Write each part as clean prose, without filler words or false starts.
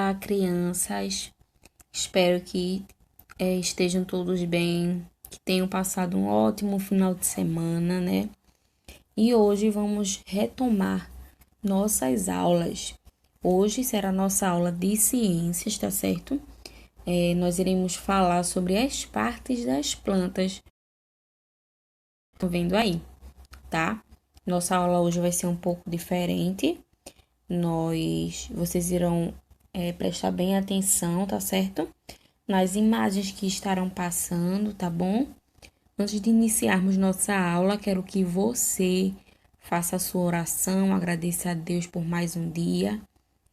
Olá, crianças. Espero que estejam todos bem, que tenham passado um ótimo final de semana, né? E hoje vamos retomar nossas aulas. Hoje será nossa aula de ciências, tá certo? Nós iremos falar sobre as partes das plantas. Estão vendo aí, tá? Nossa aula hoje vai ser um pouco diferente. Vocês irão prestar bem atenção, tá certo? Nas imagens que estarão passando, tá bom? Antes de iniciarmos nossa aula, quero que você faça a sua oração, agradeça a Deus por mais um dia,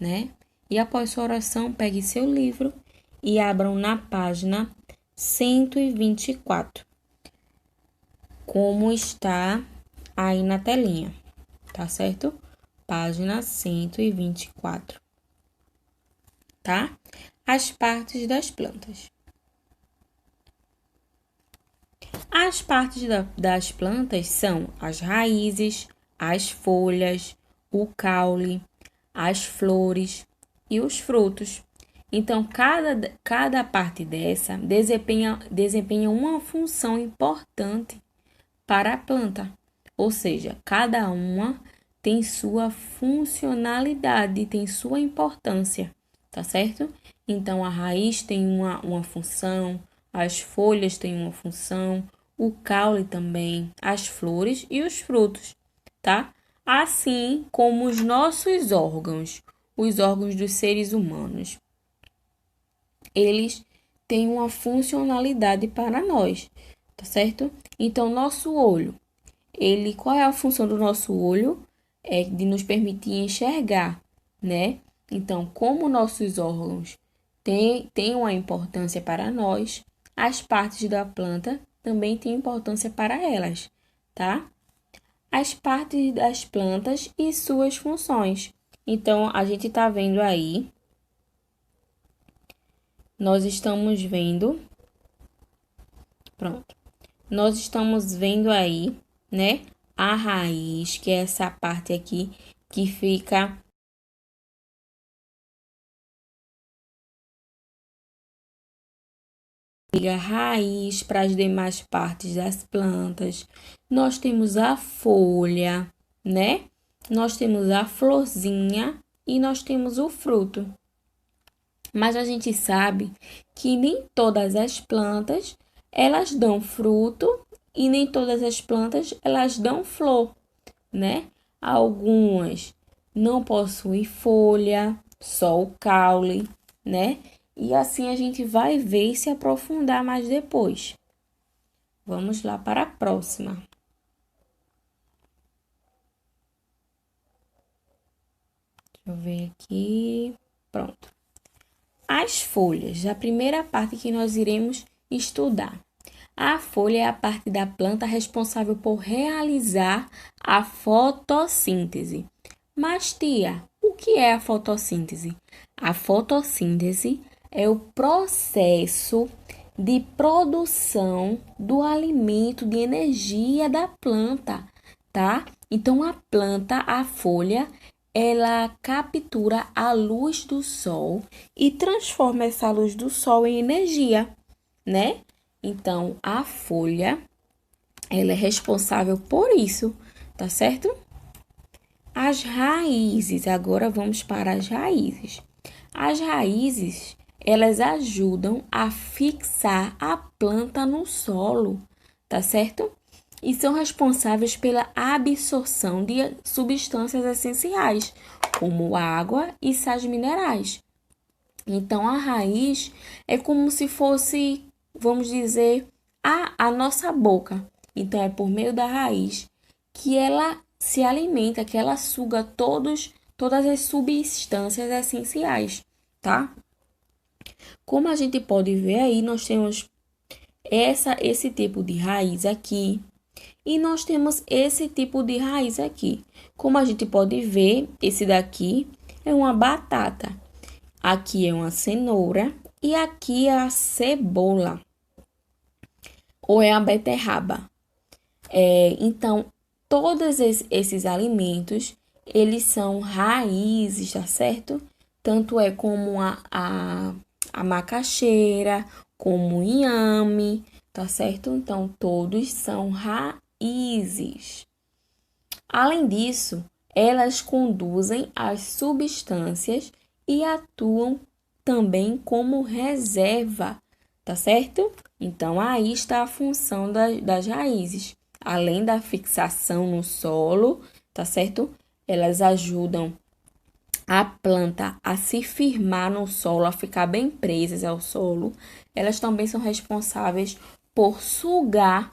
né? E após sua oração, pegue seu livro e abram na página 124, como está aí na telinha, tá certo? Página 124, tá? As partes das plantas. As partes das plantas são as raízes, as folhas, o caule, as flores e os frutos. Então, cada parte dessa desempenha uma função importante para a planta. Ou seja, cada uma tem sua funcionalidade, tem sua importância, tá certo? Então, a raiz tem uma função, as folhas têm uma função, o caule também, as flores e os frutos, tá? Assim como os nossos órgãos, os órgãos dos seres humanos. Eles têm uma funcionalidade para nós, tá certo? Então, nosso olho, qual é a função do nosso olho? É de nos permitir enxergar, né? Então, como nossos órgãos têm uma importância para nós, as partes da planta também têm importância para elas, tá? As partes das plantas e suas funções. Então, a gente tá vendo aí, nós estamos vendo aí, né? A raiz, que é essa parte aqui que fica liga a raiz para as demais partes das plantas. Nós temos a folha, né? Nós temos a florzinha e nós temos o fruto. Mas a gente sabe que nem todas as plantas elas dão fruto e nem todas as plantas elas dão flor, né? Algumas não possuem folha, só o caule, né? E assim a gente vai ver e se aprofundar mais depois. Vamos lá para a próxima. Deixa eu ver aqui. Pronto. As folhas, a primeira parte que nós iremos estudar. A folha é a parte da planta responsável por realizar a fotossíntese. Mas, tia, o que é a fotossíntese? A fotossíntese é o processo de produção do alimento, de energia da planta, tá? Então, a planta, a folha, ela captura a luz do sol e transforma essa luz do sol em energia, né? Então, a folha, ela é responsável por isso, tá certo? As raízes, agora vamos para as raízes. As raízes, elas ajudam a fixar a planta no solo, tá certo? E são responsáveis pela absorção de substâncias essenciais, como água e sais minerais. Então, a raiz é como se fosse, vamos dizer, a nossa boca. Então, é por meio da raiz que ela se alimenta, que ela suga todas as substâncias essenciais, tá? Como a gente pode ver aí, nós temos esse tipo de raiz aqui e nós temos esse tipo de raiz aqui. Como a gente pode ver, esse daqui é uma batata, aqui é uma cenoura e aqui é a cebola ou é a beterraba. Então, todos esses alimentos, eles são raízes, tá certo? tanto é como a macaxeira, como o inhame, tá certo? Então, todos são raízes. Além disso, elas conduzem as substâncias e atuam também como reserva, tá certo? Então, aí está a função das raízes. Além da fixação no solo, tá certo? Elas ajudam a planta a se firmar no solo, a ficar bem presas ao solo. Elas também são responsáveis por sugar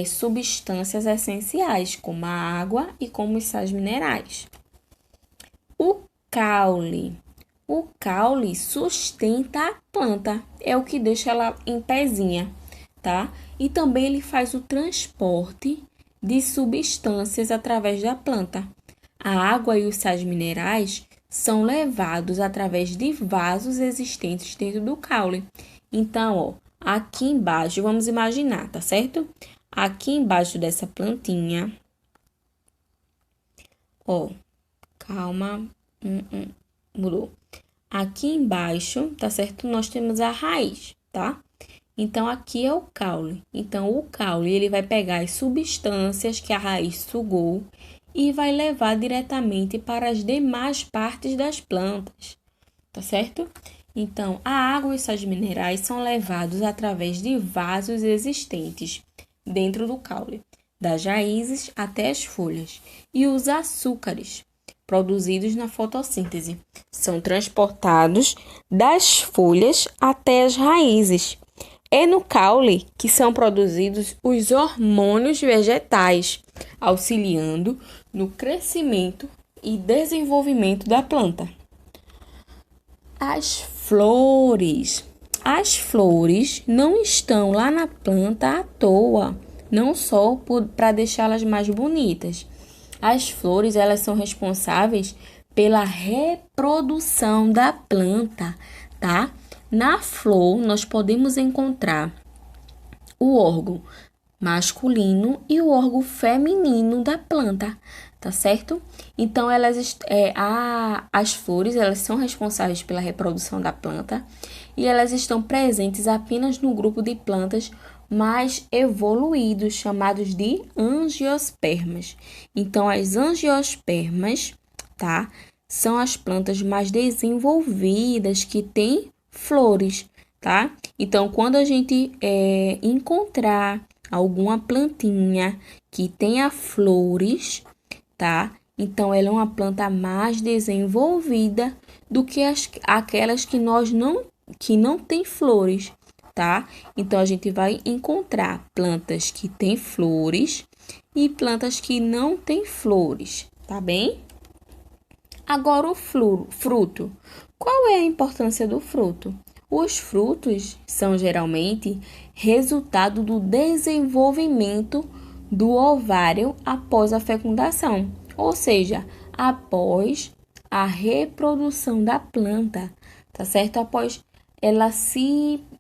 substâncias essenciais, como a água e como os sais minerais. O caule. O caule sustenta a planta, é o que deixa ela em pezinha, tá? E também ele faz o transporte de substâncias através da planta. A água e os sais minerais são levados através de vasos existentes dentro do caule. Então, ó, aqui embaixo, vamos imaginar, tá certo? Aqui embaixo dessa plantinha, ó, calma, mudou. Aqui embaixo, tá certo? Nós temos a raiz, tá? Então, aqui é o caule. Então, o caule, ele vai pegar as substâncias que a raiz sugou e vai levar diretamente para as demais partes das plantas, tá certo? Então, a água e os sais minerais são levados através de vasos existentes dentro do caule, das raízes até as folhas, e os açúcares produzidos na fotossíntese são transportados das folhas até as raízes. É no caule que são produzidos os hormônios vegetais, auxiliando no crescimento e desenvolvimento da planta. As flores. As flores não estão lá na planta à toa, não só para deixá-las mais bonitas. As flores, elas são responsáveis pela reprodução da planta, tá? Na flor, nós podemos encontrar o órgão masculino e o órgão feminino da planta, tá certo? Então, as flores, elas são responsáveis pela reprodução da planta e elas estão presentes apenas no grupo de plantas mais evoluídos, chamados de angiospermas. Então, as angiospermas, tá? São as plantas mais desenvolvidas que têm flores, tá? Então, quando a gente encontrar alguma plantinha que tenha flores, tá? Então, ela é uma planta mais desenvolvida do que aquelas que não tem flores, tá? Então, a gente vai encontrar plantas que têm flores e plantas que não têm flores, tá bem? Agora, o fruto. Qual é a importância do fruto? Os frutos são geralmente resultado do desenvolvimento do ovário após a fecundação, ou seja, após a reprodução da planta, tá certo? Após ela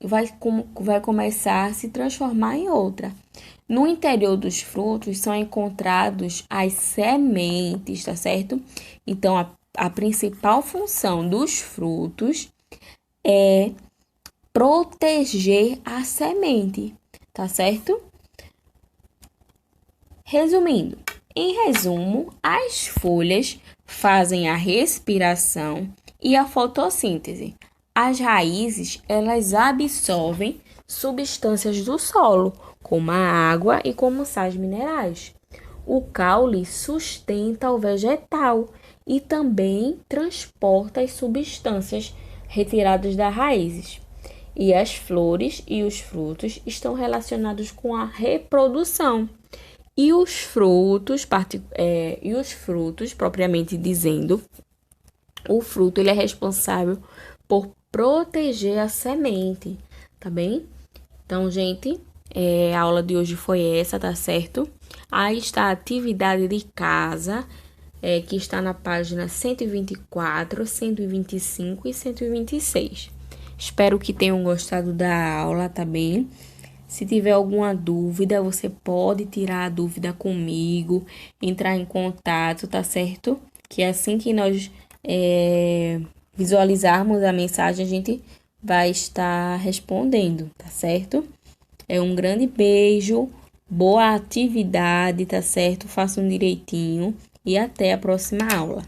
vai começar a se transformar em outra. No interior dos frutos são encontrados as sementes, tá certo? Então, a principal função dos frutos é proteger a semente, tá certo? Resumindo, em resumo, as folhas fazem a respiração e a fotossíntese. As raízes, elas absorvem substâncias do solo, como a água e como sais minerais. O caule sustenta o vegetal e também transporta as substâncias retiradas das raízes. E as flores e os frutos estão relacionados com a reprodução. E os frutos, propriamente dizendo, o fruto ele é responsável por proteger a semente, tá bem? Então, gente, a aula de hoje foi essa, tá certo? Aí está a atividade de casa, que está na página 124, 125 e 126. Espero que tenham gostado da aula, tá bem? Se tiver alguma dúvida, você pode tirar a dúvida comigo, entrar em contato, tá certo? Que assim que nós visualizarmos a mensagem, a gente vai estar respondendo, tá certo? É um grande beijo, boa atividade, tá certo? Façam direitinho e até a próxima aula.